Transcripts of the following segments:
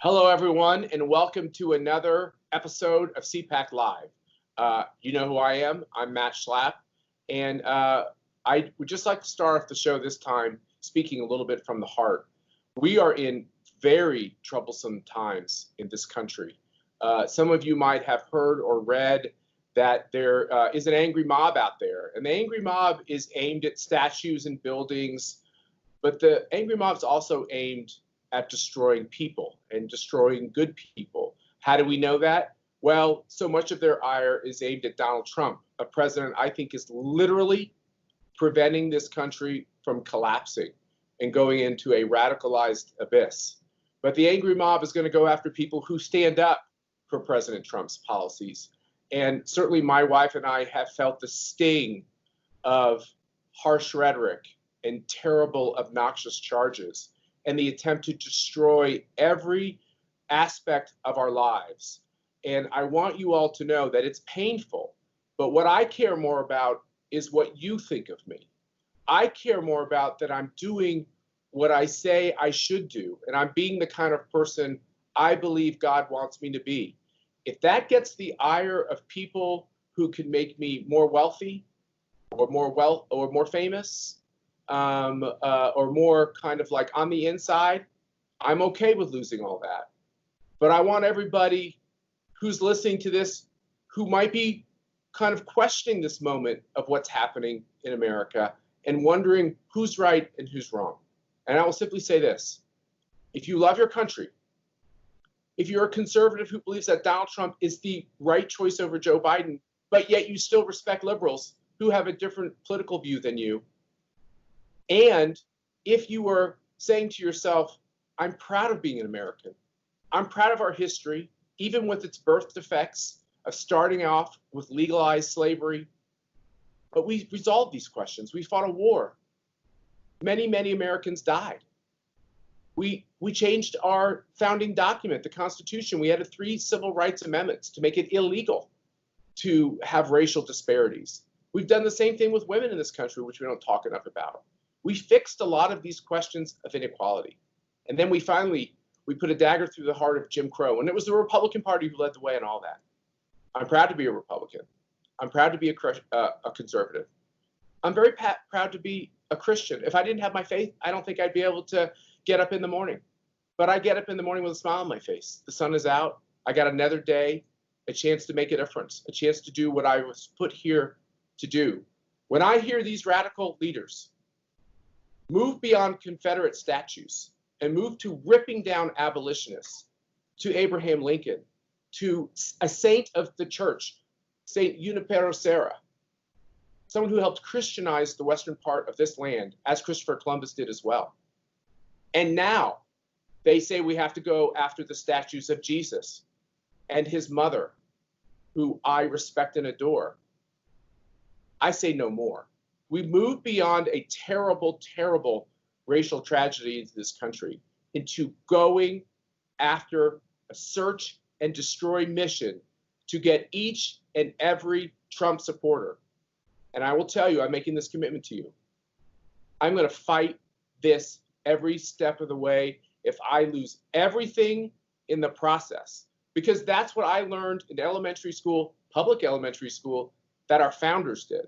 Hello, everyone, and welcome to another episode of CPAC Live. You know who I am. I'm Matt Schlapp, and I would just like to start off the show this time speaking a little bit from the heart. We are in very troublesome times in this country. Some of you might have heard or read that there is an angry mob out there, and the angry mob is aimed at statues and buildings, but the angry mob is also aimed at destroying people and destroying good people. How do we know that? Well, so much of their ire is aimed at Donald Trump, a president I think is literally preventing this country from collapsing and going into a radicalized abyss. But the angry mob is going to go after people who stand up for President Trump's policies. And certainly my wife and I have felt the sting of harsh rhetoric and terrible, obnoxious charges and the attempt to destroy every aspect of our lives. And I want you all to know that it's painful, but what I care more about is what you think of me. I care more about that I'm doing what I say I should do, and I'm being the kind of person I believe God wants me to be. If that gets the ire of people who can make me more wealthy or more famous, or more kind of like on the inside, I'm okay with losing all that. But I want everybody who's listening to this, who might be kind of questioning this moment of what's happening in America and wondering who's right and who's wrong. And I will simply say this: if you love your country, if you're a conservative who believes that Donald Trump is the right choice over Joe Biden, but yet you still respect liberals who have a different political view than you, and if you were saying to yourself, I'm proud of being an American, I'm proud of our history, even with its birth defects of starting off with legalized slavery, but we resolved these questions. We fought a war. Many, many Americans died. We changed our founding document, the Constitution. We added 3 civil rights amendments to make it illegal to have racial disparities. We've done the same thing with women in this country, which we don't talk enough about. We fixed a lot of these questions of inequality. And then we put a dagger through the heart of Jim Crow. And it was the Republican Party who led the way in all that. I'm proud to be a Republican. I'm proud to be a conservative. I'm very proud to be a Christian. If I didn't have my faith, I don't think I'd be able to get up in the morning. But I get up in the morning with a smile on my face. The sun is out. I got another day, a chance to make a difference, a chance to do what I was put here to do. When I hear these radical leaders move beyond Confederate statues and move to ripping down abolitionists, to Abraham Lincoln, to a saint of the church, Saint Junipero Serra, someone who helped Christianize the western part of this land, as Christopher Columbus did as well. And now they say we have to go after the statues of Jesus and his mother, who I respect and adore. I say no more. We moved beyond a terrible, terrible racial tragedy in this country into going after a search and destroy mission to get each and every Trump supporter. And I will tell you, I'm making this commitment to you. I'm going to fight this every step of the way if I lose everything in the process. Because that's what I learned in elementary school, public elementary school, that our founders did.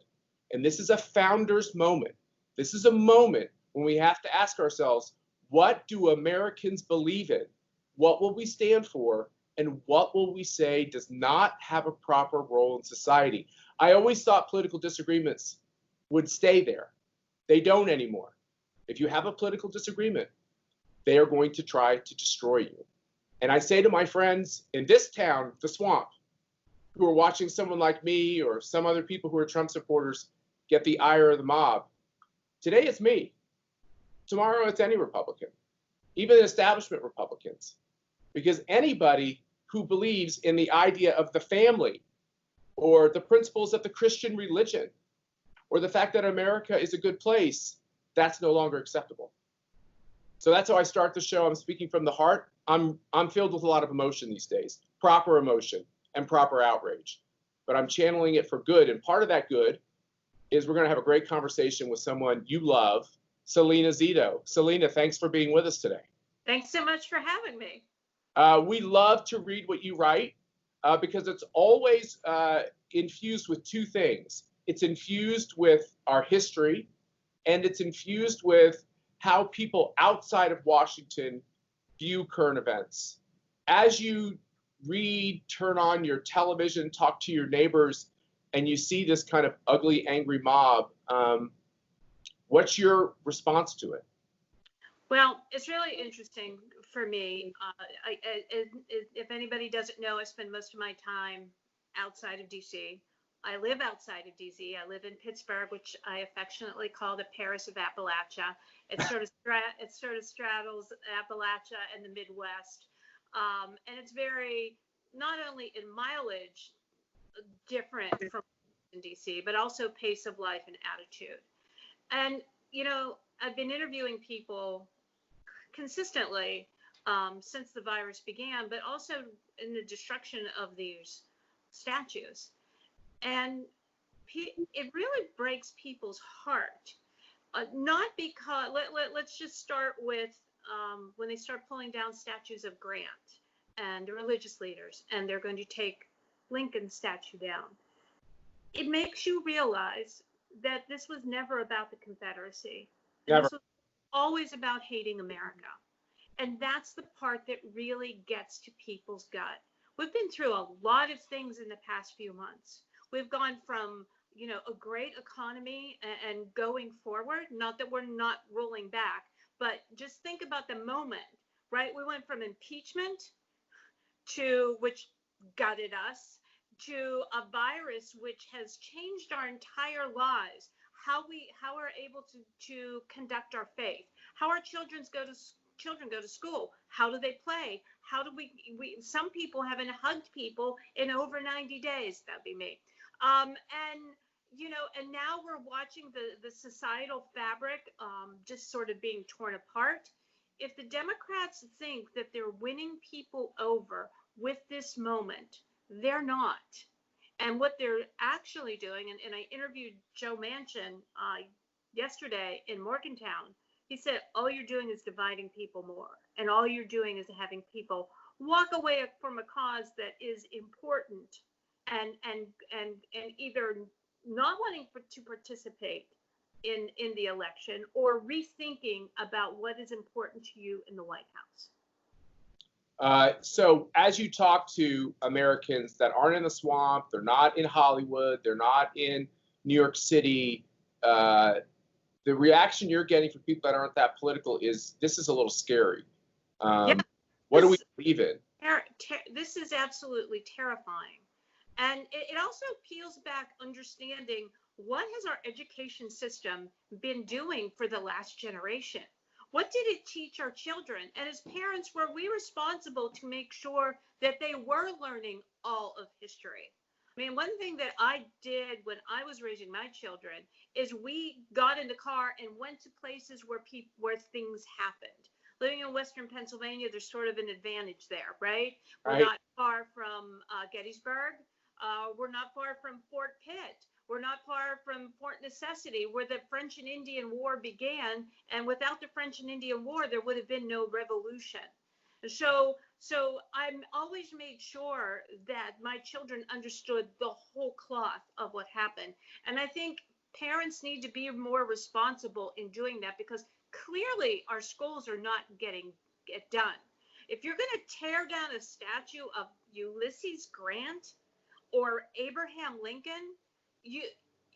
And this is a founder's moment. This is a moment when we have to ask ourselves, what do Americans believe in? What will we stand for? And what will we say does not have a proper role in society? I always thought political disagreements would stay there. They don't anymore. If you have a political disagreement, they are going to try to destroy you. And I say to my friends in this town, the Swamp, who are watching someone like me or some other people who are Trump supporters get the ire of the mob, today it's me. Tomorrow it's any Republican, even establishment Republicans. Because anybody who believes in the idea of the family or the principles of the Christian religion or the fact that America is a good place, that's no longer acceptable. So that's how I start the show. I'm speaking from the heart. I'm filled with a lot of emotion these days, proper emotion and proper outrage. But I'm channeling it for good. And part of that good is we're going to have a great conversation with someone you love, Salena Zito. Salena, thanks for being with us today. Thanks so much for having me. We love to read what you write because it's always infused with two things. It's infused with our history, and it's infused with how people outside of Washington view current events. As you read, turn on your television, talk to your neighbors, and you see this kind of ugly, angry mob, what's your response to it? Well, it's really interesting for me. If anybody doesn't know, I spend most of my time outside of DC. I live outside of DC. I live in Pittsburgh, which I affectionately call the Paris of Appalachia. It sort of straddles Appalachia and the Midwest, and it's very, not only in mileage different from DC, but also pace of life and attitude. And I've been interviewing people consistently since the virus began, but also in the destruction of these statues. And it really breaks people's heart. Not because, let's just start with when they start pulling down statues of Grant and the religious leaders, and they're going to take Lincoln's statue down. It makes you realize that this was never about the Confederacy. Never. This was always about hating America. And that's the part that really gets to people's gut. We've been through a lot of things in the past few months. We've gone from, a great economy and going forward, not that we're not rolling back, but just think about the moment, right? We went from impeachment which gutted us, to a virus which has changed our entire lives, how we're able to conduct our faith, how our children go to school, how do they play, how do we some people haven't hugged people in over 90 days, that'd be me, and now we're watching the societal fabric just sort of being torn apart. If the Democrats think that they're winning people over with this moment, they're not. And what they're actually doing, and I interviewed Joe Manchin yesterday in Morgantown. He said, all you're doing is dividing people more. And all you're doing is having people walk away from a cause that is important and either not wanting to participate in the election or rethinking about what is important to you in the White House. So as you talk to Americans that aren't in the swamp, they're not in Hollywood, they're not in New York City, the reaction you're getting from people that aren't that political is, this is a little scary. What do we believe in? This is absolutely terrifying. And it also peels back understanding, what has our education system been doing for the last generation? What did it teach our children? And as parents, were we responsible to make sure that they were learning all of history? I mean, one thing that I did when I was raising my children is we got in the car and went to places where things happened. Living in Western Pennsylvania, there's sort of an advantage there, right? We're not far from Gettysburg. We're not far from Fort Pitt. We're not far from Fort Necessity, where the French and Indian War began. And without the French and Indian War, there would have been no revolution. So I'm always made sure that my children understood the whole cloth of what happened. And I think parents need to be more responsible in doing that, because clearly our schools are not getting it done. If you're going to tear down a statue of Ulysses Grant or Abraham Lincoln,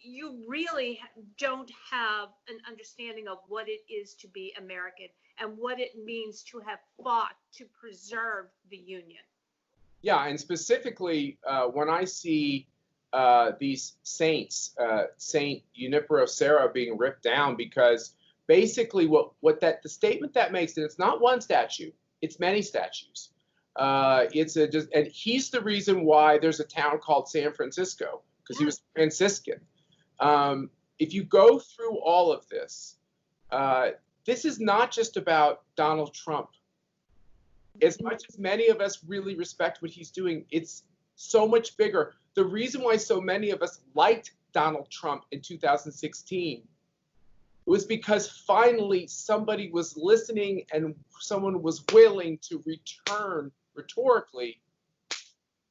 you really don't have an understanding of what it is to be American and what it means to have fought to preserve the Union. Yeah, and specifically when I see these saints, Saint Junipero Serra being ripped down, because basically the statement that makes, and it's not one statue, it's many statues. And he's the reason why there's a town called San Francisco, because he was Franciscan. If you go through all of this, this is not just about Donald Trump. As much as many of us really respect what he's doing, it's so much bigger. The reason why so many of us liked Donald Trump in 2016 was because finally somebody was listening and someone was willing to return rhetorically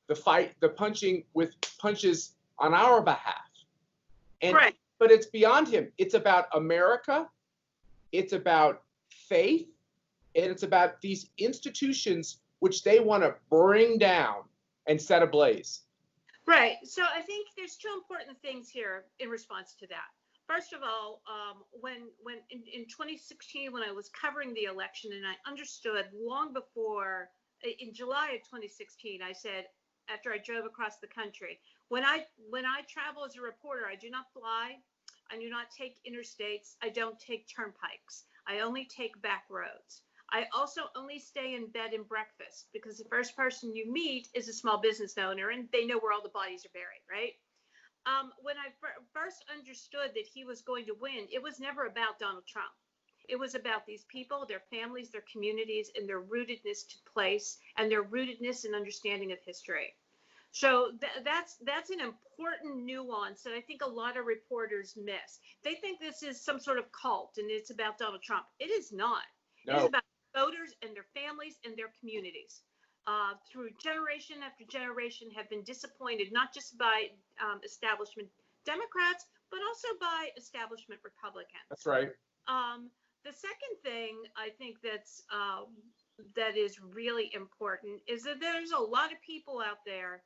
the punching with punches on our behalf. And Right. but it's beyond him. It's about America, it's about faith, and it's about these institutions which they want to bring down and set ablaze. Right. So I think there's two important things here in response to that. First of all, when in 2016, when I was covering the election, and I understood long before, in July of 2016, I said, after I drove across the country, when I travel as a reporter, I do not fly, I do not take interstates, I don't take turnpikes, I only take back roads. I also only stay in bed and breakfast, because the first person you meet is a small business owner, and they know where all the bodies are buried, right? When I first understood that he was going to win, it was never about Donald Trump. It was about these people, their families, their communities, and their rootedness to place, and their rootedness and understanding of history. So that's an important nuance that I think a lot of reporters miss. They think this is some sort of cult and it's about Donald Trump. It is not. No. It is about voters and their families and their communities. Through generation after generation have been disappointed, not just by establishment Democrats, but also by establishment Republicans. That's right. The second thing I think that is really important is that there's a lot of people out there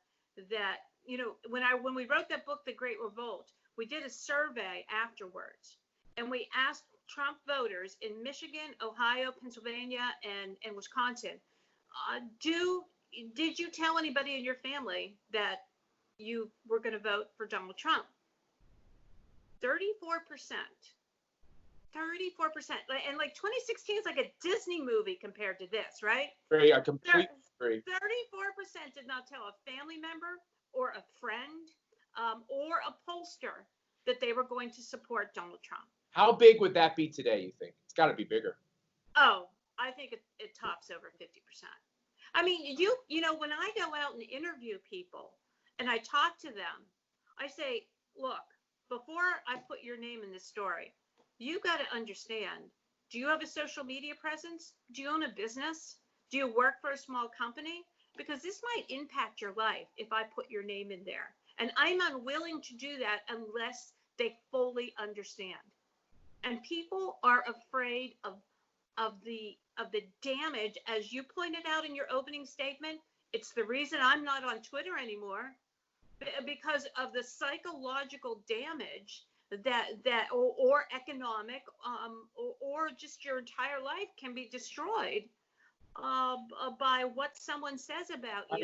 that, you know, when we wrote that book, The Great Revolt, we did a survey afterwards, and we asked Trump voters in Michigan, Ohio, Pennsylvania, and Wisconsin, did you tell anybody in your family that you were going to vote for Donald Trump? 34%. 34%. And like 2016 is like a Disney movie compared to this, right? I completely agree. 34% did not tell a family member or a friend or a pollster that they were going to support Donald Trump. How big would that be today, you think? It's got to be bigger. Oh, I think it tops over 50%. I mean, you know, when I go out and interview people and I talk to them, I say, look, before I put your name in this story, you got to understand, do you have a social media presence? Do you own a business? Do you work for a small company? Because this might impact your life if I put your name in there. And I'm unwilling to do that unless they fully understand. And people are afraid of the damage, as you pointed out in your opening statement. It's the reason I'm not on Twitter anymore, because of the psychological damage that or economic or just your entire life can be destroyed by what someone says about you.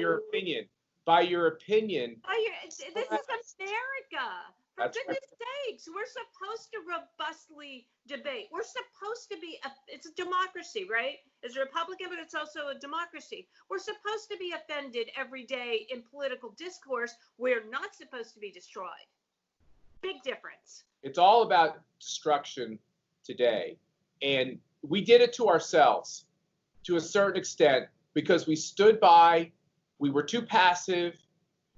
By your opinion. This is America. For goodness sakes, we're supposed to robustly debate. We're supposed to be, it's a democracy, right? It's a Republican, but it's also a democracy. We're supposed to be offended every day in political discourse. We're not supposed to be destroyed. Big difference. It's all about destruction today. And we did it to ourselves to a certain extent because we stood by, we were too passive.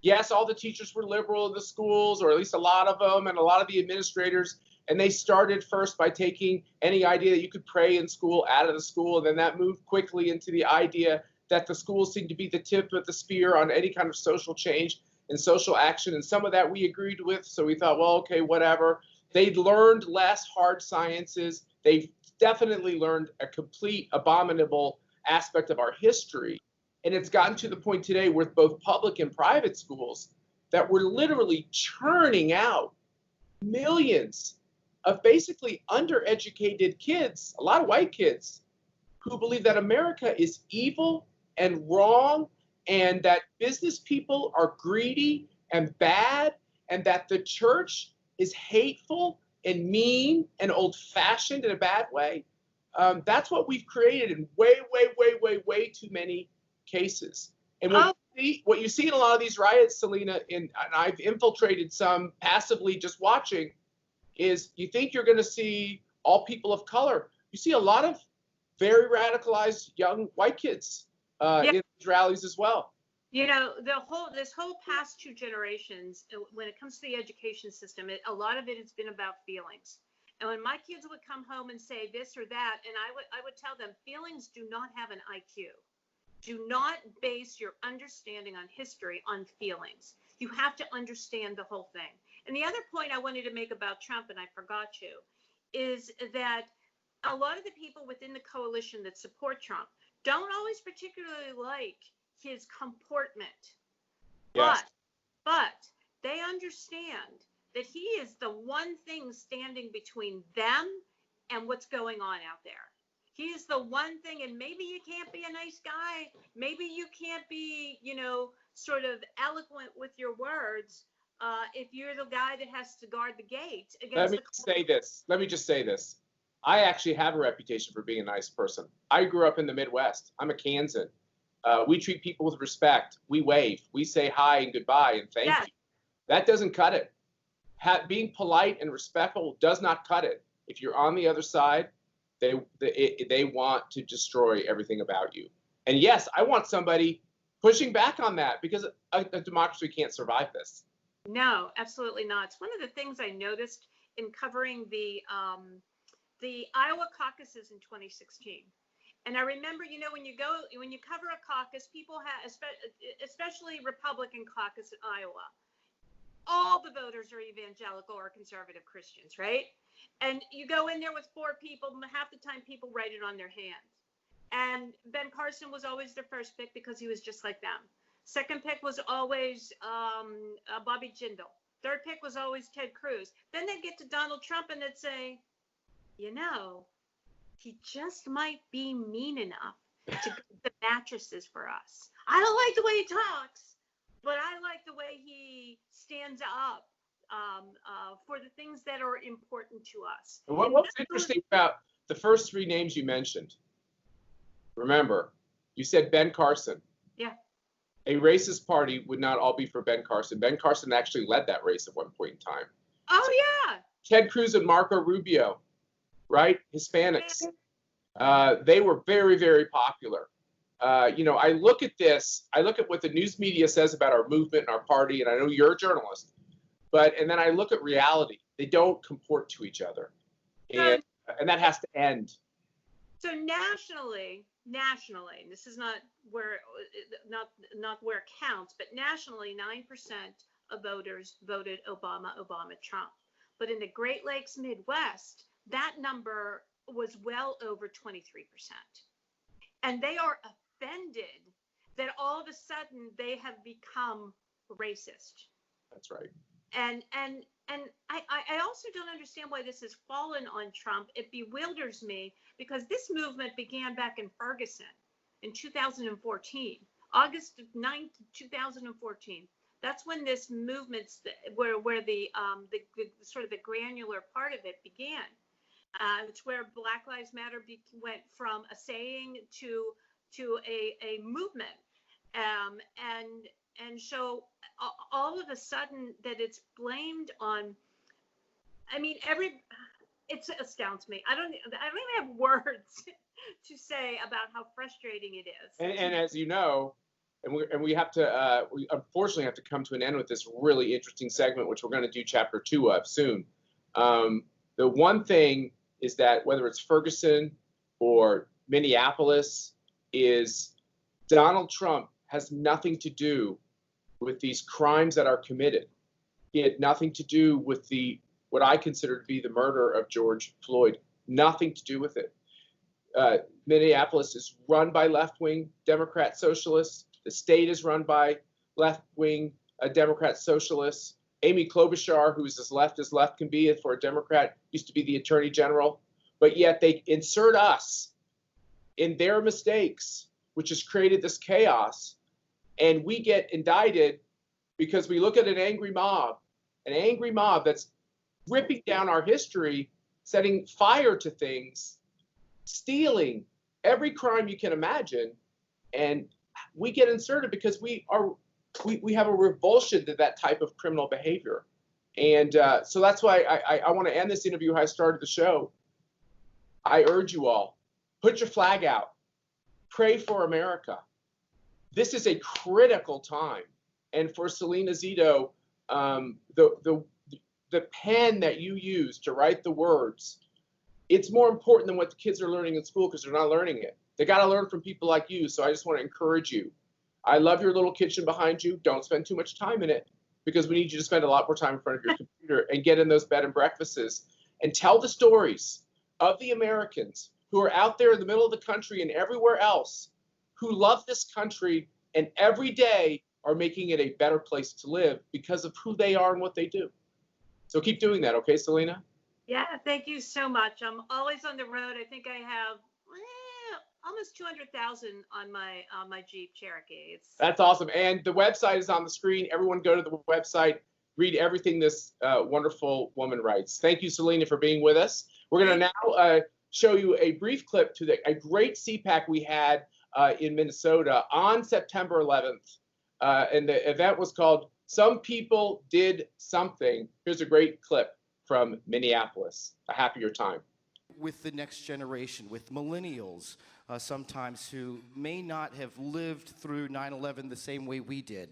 Yes, all the teachers were liberal in the schools, or at least a lot of them, and a lot of the administrators. And they started first by taking any idea that you could pray in school out of the school. And then that moved quickly into the idea that the schools seemed to be the tip of the spear on any kind of social change and social action. And some of that we agreed with. So we thought, well, okay, whatever. They'd learned less hard sciences. They've definitely learned a complete abominable aspect of our history. And it's gotten to the point today with both public and private schools that we're literally churning out millions of basically undereducated kids, a lot of white kids, who believe that America is evil and wrong, and that business people are greedy and bad, and that the church is hateful and mean and old-fashioned in a bad way. That's what we've created in way too many cases. And what you see in a lot of these riots, Salena, and I've infiltrated some passively just watching, is you think you're going to see all people of color. You see a lot of very radicalized young white kids in these rallies as well. You know, this whole past two generations, when it comes to the education system, a lot of it has been about feelings. And when my kids would come home and say this or that, and I would tell them, feelings do not have an IQ. Do not base your understanding on history on feelings. You have to understand the whole thing. And the other point I wanted to make about Trump, and I forgot to, is that a lot of the people within the coalition that support Trump don't always particularly like his comportment. Yes. But they understand that he is the one thing standing between them and what's going on out there. He is the one thing, and maybe you can't be a nice guy. Maybe you can't be, sort of eloquent with your words if you're the guy that has to guard the gate against Let me just say this. I actually have a reputation for being a nice person. I grew up in the Midwest. I'm a Kansan. We treat people with respect. We wave. We say hi and goodbye and thank you. That doesn't cut it. Being polite and respectful does not cut it. If you're on the other side, they want to destroy everything about you. And yes, I want somebody pushing back on that, because a democracy can't survive this. No, absolutely not. It's one of the things I noticed in covering the Iowa caucuses in 2016. And I remember, when you cover a caucus, people have, especially Republican caucus in Iowa, all the voters are evangelical or conservative Christians, right? And you go in there with 4 people, half the time people write it on their hands. And Ben Carson was always their first pick because he was just like them. Second pick was always Bobby Jindal. Third pick was always Ted Cruz. Then they'd get to Donald Trump and they'd say, he just might be mean enough to get the mattresses for us. I don't like the way he talks, but I like the way he stands up for the things that are important to us. And what's interesting about the first 3 names you mentioned? Remember, you said Ben Carson. Yeah. A racist party would not all be for Ben Carson. Ben Carson actually led that race at one point in time. Oh, yeah. Ted Cruz and Marco Rubio, right? Hispanics. They were very, very popular. I look at this. I look at what the news media says about our movement and our party, and I know you're a journalist. And then I look at reality. They don't comport to each other. And that has to end. So nationally, this is not where it counts, but nationally, 9% of voters voted Obama, Trump. But in the Great Lakes Midwest, that number was well over 23%. And they are offended that all of a sudden they have become racist. That's right. And I also don't understand why this has fallen on Trump. It bewilders me because this movement began back in Ferguson in 2014, August 9th, 2014. That's when this movement, where the sort of the granular part of it began. It's where Black Lives Matter went from a saying to a movement, and so all of a sudden that it's blamed on. I mean, it astounds me. I don't even have words to say about how frustrating it is. And as you know, and we have to we unfortunately have to come to an end with this really interesting segment, which we're going to do chapter 2 of soon. The one thing is that whether it's Ferguson or Minneapolis, is Donald Trump has nothing to do with these crimes that are committed. He had nothing to do with what I consider to be the murder of George Floyd. Nothing to do with it. Minneapolis is run by left-wing Democrat socialists. The state is run by left-wing Democrat socialists. Amy Klobuchar, who's as left can be for a Democrat, used to be the attorney general. But yet they insert us in their mistakes, which has created this chaos. And we get indicted because we look at an angry mob that's ripping down our history, setting fire to things, stealing, every crime you can imagine. And we get inserted because we have a revulsion to that type of criminal behavior. And so that's why I want to end this interview how I started the show. I urge you all, put your flag out. Pray for America. This is a critical time. And for Salena Zito, the pen that you use to write the words, it's more important than what the kids are learning in school because they're not learning it. They got to learn from people like you. So I just want to encourage you. I love your little kitchen behind you. Don't spend too much time in it, because we need you to spend a lot more time in front of your computer and get in those bed and breakfasts and tell the stories of the Americans who are out there in the middle of the country and everywhere else who love this country and every day are making it a better place to live because of who they are and what they do. So keep doing that, okay, Salena? Yeah, thank you so much. I'm always on the road. I think I have almost 200,000 on my Jeep Cherokee. That's awesome. And the website is on the screen. Everyone go to the website, read everything this wonderful woman writes. Thank you, Salena, for being with us. We're going to now show you a brief clip to a great CPAC we had in Minnesota on September 11th. And the event was called Some People Did Something. Here's a great clip from Minneapolis. A happier time. With the next generation, with millennials, sometimes who may not have lived through 9/11 the same way we did.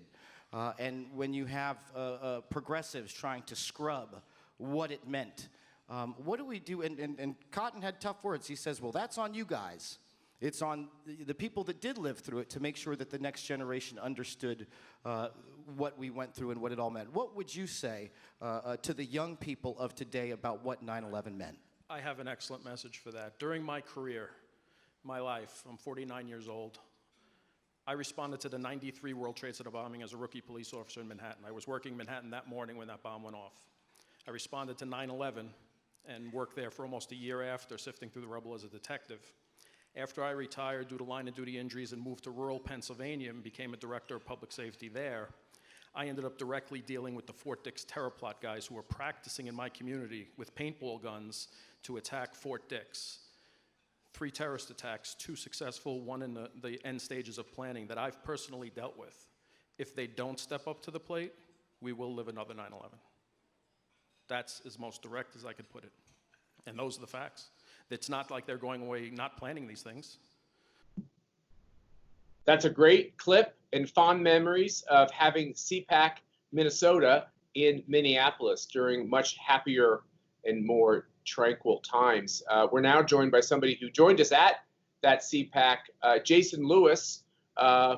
And when you have progressives trying to scrub what it meant, what do we do? And Cotton had tough words. He says, well, that's on you guys. It's on the people that did live through it to make sure that the next generation understood what we went through and what it all meant. What would you say to the young people of today about what 9/11 meant? I have an excellent message for that. During my career, my life, I'm 49 years old, I responded to the 93 World Trade Center bombing as a rookie police officer in Manhattan. I was working in Manhattan that morning when that bomb went off. I responded to 9/11 and worked there for almost a year after, sifting through the rubble as a detective. After I retired due to line of duty injuries and moved to rural Pennsylvania and became a director of public safety there, I ended up directly dealing with the Fort Dix terror plot guys who were practicing in my community with paintball guns to attack Fort Dix. 3 terrorist attacks, 2 successful, 1 in the end stages of planning that I've personally dealt with. If they don't step up to the plate, we will live another 9/11. That's as most direct as I could put it. And those are the facts. It's not like they're going away not planning these things. That's a great clip and fond memories of having CPAC Minnesota in Minneapolis during much happier and more tranquil times. We're now joined by somebody who joined us at that CPAC, Jason Lewis,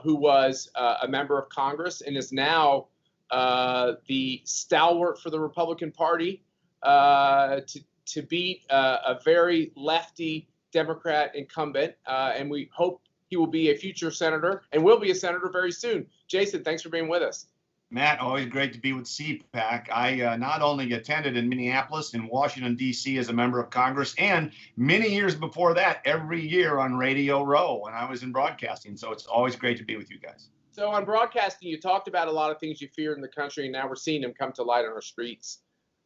who was a member of Congress and is now the stalwart for the Republican Party to beat a very lefty Democrat incumbent. And we hope he will be a future senator and will be a senator very soon. Jason, thanks for being with us. Matt, always great to be with CPAC. I not only attended in Minneapolis and Washington, D.C. as a member of Congress, and many years before that, every year on Radio Row when I was in broadcasting. So it's always great to be with you guys. So on broadcasting, you talked about a lot of things you feared in the country, and now we're seeing them come to light on our streets.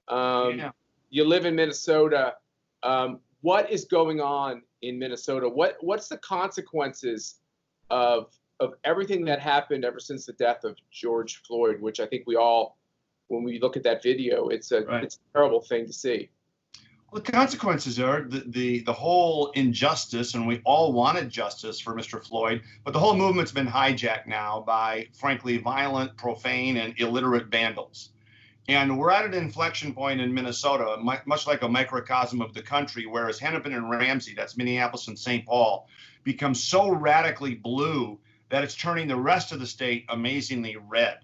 You live in Minnesota. What is going on in Minnesota? What's the consequences of everything that happened ever since the death of George Floyd, which I think we all, when we look at that video, it's a terrible thing to see. Well, the consequences are the whole injustice, and we all wanted justice for Mr. Floyd, but the whole movement's been hijacked now by, frankly, violent, profane, and illiterate vandals. And we're at an inflection point in Minnesota, much like a microcosm of the country, whereas Hennepin and Ramsey, that's Minneapolis and St. Paul, become so radically blue that it's turning the rest of the state amazingly red.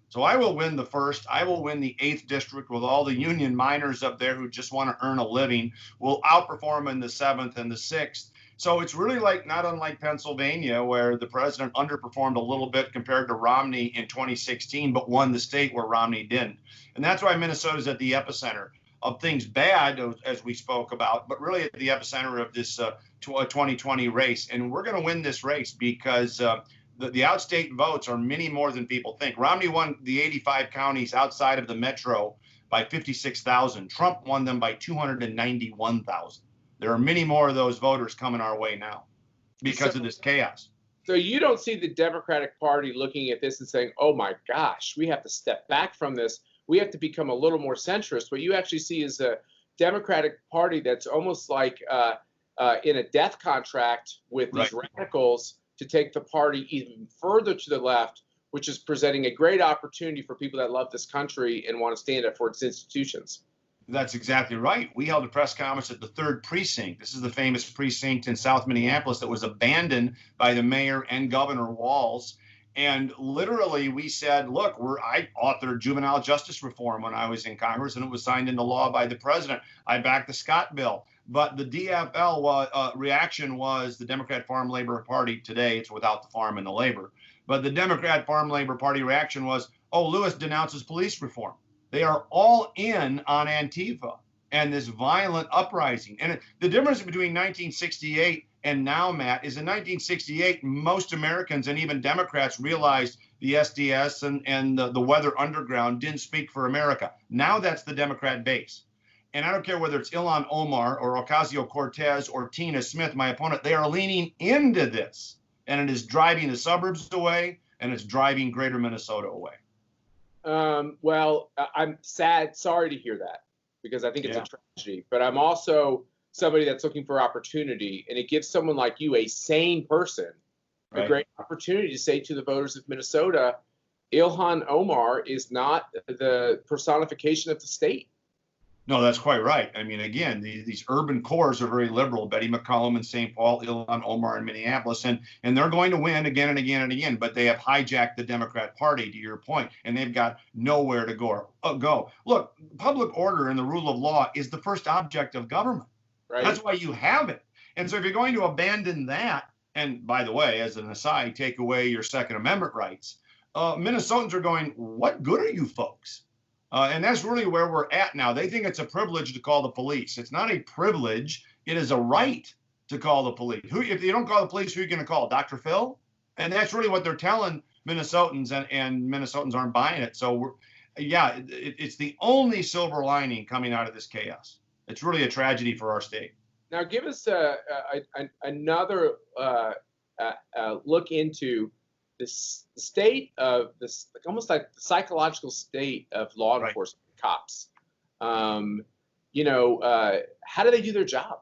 So I will win the 1st. I will win the 8th district with all the union miners up there who just want to earn a living. We'll outperform in the 7th and the 6th. So it's really not unlike Pennsylvania, where the president underperformed a little bit compared to Romney in 2016, but won the state where Romney didn't. And that's why Minnesota's at the epicenter of things bad, as we spoke about, but really at the epicenter of this 2020 race. And we're going to win this race because the outstate votes are many more than people think. Romney won the 85 counties outside of the metro by 56,000. Trump won them by 291,000. There are many more of those voters coming our way now because of this chaos. So you don't see the Democratic Party looking at this and saying, oh my gosh, we have to step back from this. We have to become a little more centrist. What you actually see is a Democratic Party that's almost like in a death contract with these radicals to take the party even further to the left, which is presenting a great opportunity for people that love this country and want to stand up for its institutions. That's exactly right. We held a press conference at the 3rd Precinct. This is the famous precinct in South Minneapolis that was abandoned by the mayor and Governor Walz. And literally, we said, look, I authored juvenile justice reform when I was in Congress, and it was signed into law by the president. I backed the Scott bill. But the DFL reaction was the Democrat Farm Labor Party. Today, it's without the farm and the labor. But the Democrat Farm Labor Party reaction was, oh, Lewis denounces police reform. They are all in on Antifa and this violent uprising. And the difference between 1968 and now, Matt, is in 1968, most Americans and even Democrats realized the SDS and the Weather Underground didn't speak for America. Now that's the Democrat base. And I don't care whether it's Ilhan Omar or Ocasio-Cortez or Tina Smith, my opponent, they are leaning into this. And it is driving the suburbs away, and it's driving greater Minnesota away. Well, I'm sorry to hear that, because I think it's a tragedy, but I'm also somebody that's looking for opportunity, and it gives someone like you, a sane person, a great opportunity to say to the voters of Minnesota, Ilhan Omar is not the personification of the state. No, that's quite right. I mean, again, these urban cores are very liberal. Betty McCollum in St. Paul, Ilhan Omar in Minneapolis, and they're going to win again and again and again. But they have hijacked the Democrat Party, to your point, and they've got nowhere to go. Look, public order and the rule of law is the first object of government. Right. That's why you have it. And so if you're going to abandon that, and by the way, as an aside, take away your Second Amendment rights, Minnesotans are going, what good are you folks? And that's really where we're at now. They think it's a privilege to call the police. It's not a privilege. It is a right to call the police. If you don't call the police, who are you going to call? Dr. Phil? And that's really what they're telling Minnesotans, and Minnesotans aren't buying it. So, it's the only silver lining coming out of this chaos. It's really a tragedy for our state. Now, give us another look into the state of this, almost like the psychological state of law enforcement, cops. How do they do their job?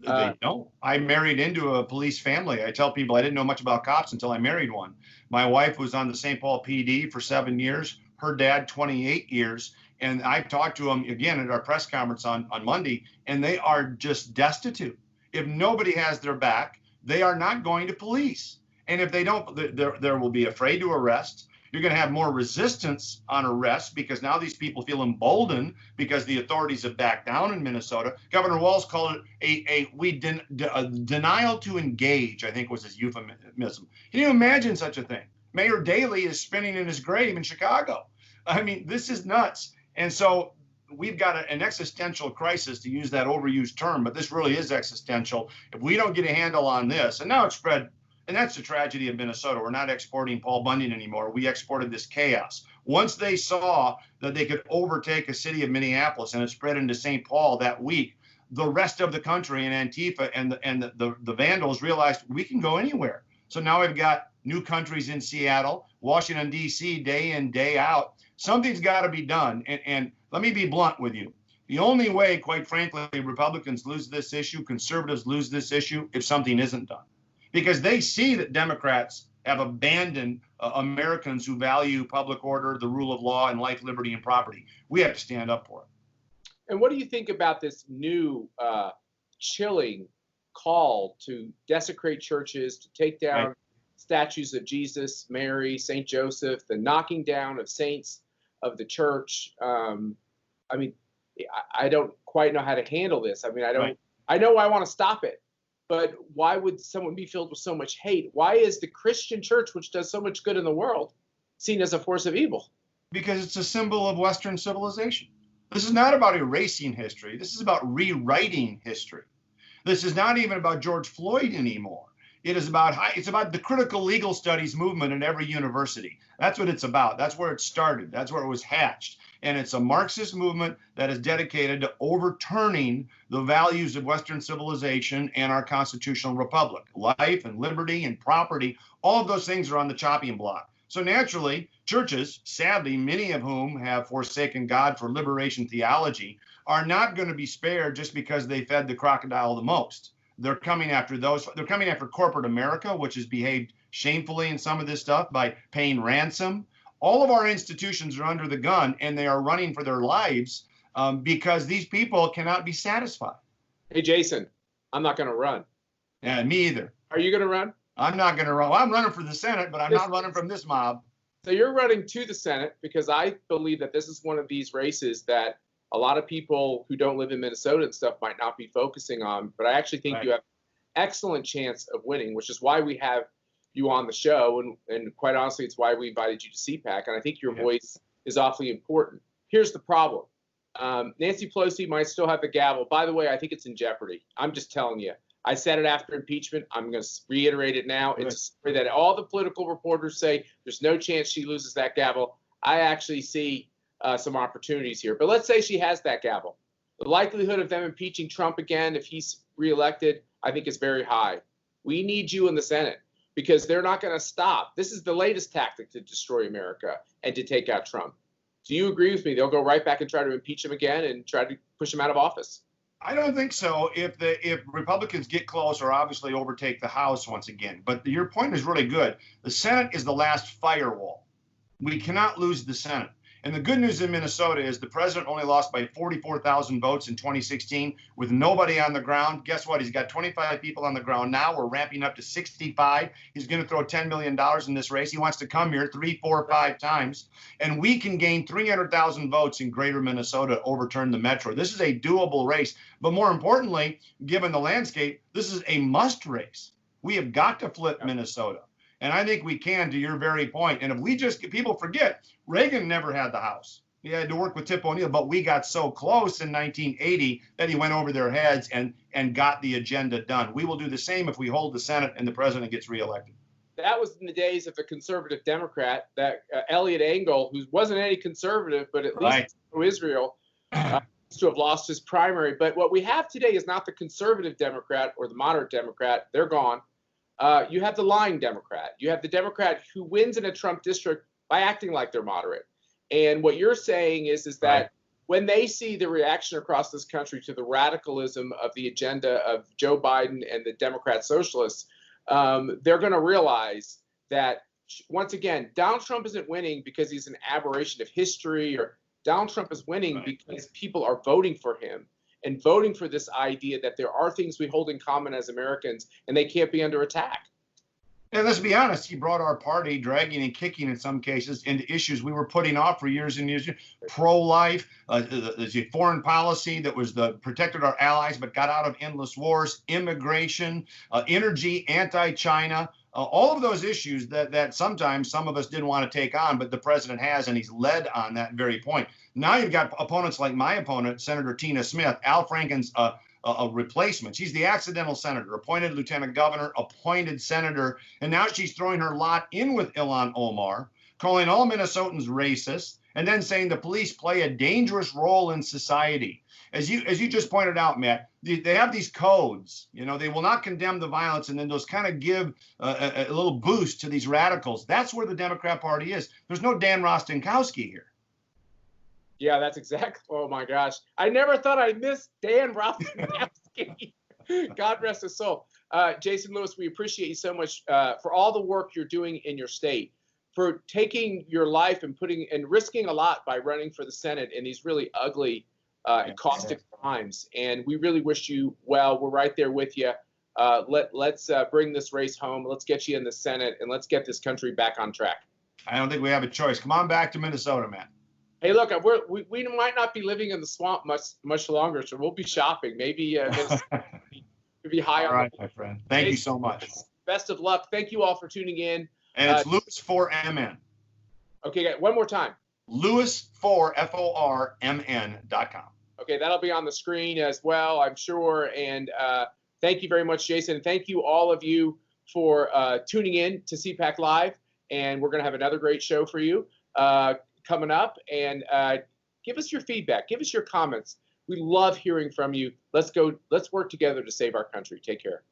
They don't. I married into a police family. I tell people I didn't know much about cops until I married one. My wife was on the St. Paul PD for 7 years. Her dad, 28 years. And I talked to them again at our press conference on Monday, and they are just destitute. If nobody has their back, they are not going to police. And if they don't, there will be afraid to arrest. You're going to have more resistance on arrest because now these people feel emboldened because the authorities have backed down in Minnesota. Governor Walz called it a denial to engage, I think was his euphemism. Can you imagine such a thing? Mayor Daley is spinning in his grave in Chicago. I mean, this is nuts. And so we've got an existential crisis, to use that overused term, but this really is existential. If we don't get a handle on this, and now it's spread. And that's the tragedy of Minnesota. We're not exporting Paul Bunyan anymore. We exported this chaos. Once they saw that they could overtake a city of Minneapolis and it spread into St. Paul that week, the rest of the country and Antifa and the vandals realized we can go anywhere. So now we've got new countries in Seattle, Washington, D.C., day in, day out. Something's got to be done. And let me be blunt with you. The only way, quite frankly, Republicans lose this issue, conservatives lose this issue, if something isn't done. Because they see that Democrats have abandoned Americans who value public order, the rule of law, and life, liberty, and property. We have to stand up for it. And what do you think about this new chilling call to desecrate churches, to take down statues of Jesus, Mary, St. Joseph, the knocking down of saints of the church? I don't quite know how to handle this. I know I want to stop it. But why would someone be filled with so much hate? Why is the Christian church, which does so much good in the world, seen as a force of evil? Because it's a symbol of Western civilization. This is not about erasing history. This is about rewriting history. This is not even about George Floyd anymore. It's about the critical legal studies movement in every university. That's what it's about. That's where it started. That's where it was hatched. And it's a Marxist movement that is dedicated to overturning the values of Western civilization and our constitutional republic. Life and liberty and property, all of those things are on the chopping block. So naturally, churches, sadly, many of whom have forsaken God for liberation theology, are not going to be spared just because they fed the crocodile the most. They're coming after those. They're coming after corporate America, which has behaved shamefully in some of this stuff by paying ransom. All of our institutions are under the gun, and they are running for their lives because these people cannot be satisfied. Hey, Jason, I'm not going to run. Yeah, me either. Are you going to run? I'm not going to run. Well, I'm running for the Senate, but I'm not running from this mob. So you're running to the Senate because I believe that this is one of these races that a lot of people who don't live in Minnesota and stuff might not be focusing on. But I actually think you have excellent chance of winning, which is why we have you on the show. And quite honestly, it's why we invited you to CPAC. And I think your voice is awfully important. Here's the problem. Nancy Pelosi might still have the gavel. By the way, I think it's in jeopardy. I'm just telling you. I said it after impeachment. I'm going to reiterate it now. It's a story that all the political reporters say there's no chance she loses that gavel. I actually see some opportunities here. But let's say she has that gavel. The likelihood of them impeaching Trump again, if he's reelected, I think is very high. We need you in the Senate because they're not going to stop. This is the latest tactic to destroy America and to take out Trump. Do you agree with me? They'll go right back and try to impeach him again and try to push him out of office. I don't think so. If Republicans get close or obviously overtake the House once again. But your point is really good. The Senate is the last firewall. We cannot lose the Senate. And the good news in Minnesota is the president only lost by 44,000 votes in 2016 with nobody on the ground. Guess what? He's got 25 people on the ground now. We're ramping up to 65. He's going to throw $10 million in this race. He wants to come here 3, 4, 5 times. And we can gain 300,000 votes in greater Minnesota to overturn the metro. This is a doable race. But more importantly, given the landscape, this is a must race. We have got to flip Minnesota. And I think we can, to your very point. And if we just, people forget, Reagan never had the House. He had to work with Tip O'Neill, but we got so close in 1980 that he went over their heads and got the agenda done. We will do the same if we hold the Senate and the president gets reelected. That was in the days of the conservative Democrat, that Elliot Engel, who wasn't any conservative, but at least pro-Israel, to have lost his primary. But what we have today is not the conservative Democrat or the moderate Democrat. They're gone. You have the lying Democrat. You have the Democrat who wins in a Trump district by acting like they're moderate. And what you're saying is that when they see the reaction across this country to the radicalism of the agenda of Joe Biden and the Democrat socialists, they're going to realize that, once again, Donald Trump isn't winning because he's an aberration of history, or Donald Trump is winning because people are voting for him and voting for this idea that there are things we hold in common as Americans and they can't be under attack. And let's be honest, he brought our party dragging and kicking in some cases into issues we were putting off for years and years. Pro-life, the foreign policy that was protected our allies but got out of endless wars, immigration, energy, anti-China, all of those issues that sometimes some of us didn't want to take on, but the president has, and he's led on that very point. Now you've got opponents like my opponent, Senator Tina Smith, Al Franken's replacement. She's the accidental senator, appointed lieutenant governor, appointed senator, and now she's throwing her lot in with Ilhan Omar, calling all Minnesotans racist, and then saying the police play a dangerous role in society. As you just pointed out, Matt, they have these codes. You know, they will not condemn the violence, and then those kind of give a little boost to these radicals. That's where the Democrat Party is. There's no Dan Rostenkowski here. Yeah, that's exactly. Oh my gosh, I never thought I'd miss Dan Rostenkowski. God rest his soul. Jason Lewis, we appreciate you so much for all the work you're doing in your state, for taking your life and risking a lot by running for the Senate in these really ugly and caustic times. And we really wish you well. We're right there with you. Let's bring this race home. Let's get you in the Senate, and let's get this country back on track. I don't think we have a choice. Come on back to Minnesota, man. Hey, look, we might not be living in the swamp much longer, so we'll be shopping. Maybe be high on. All right, my friend. Thank you so much. Best of luck. Thank you all for tuning in. And it's Lewis4MN. Okay, one more time. Lewis4FORMN.com. Okay, that'll be on the screen as well, I'm sure. And thank you very much, Jason. Thank you, all of you, for tuning in to CPAC Live. And we're going to have another great show for you coming up. And give us your feedback. Give us your comments. We love hearing from you. Let's work together to save our country. Take care.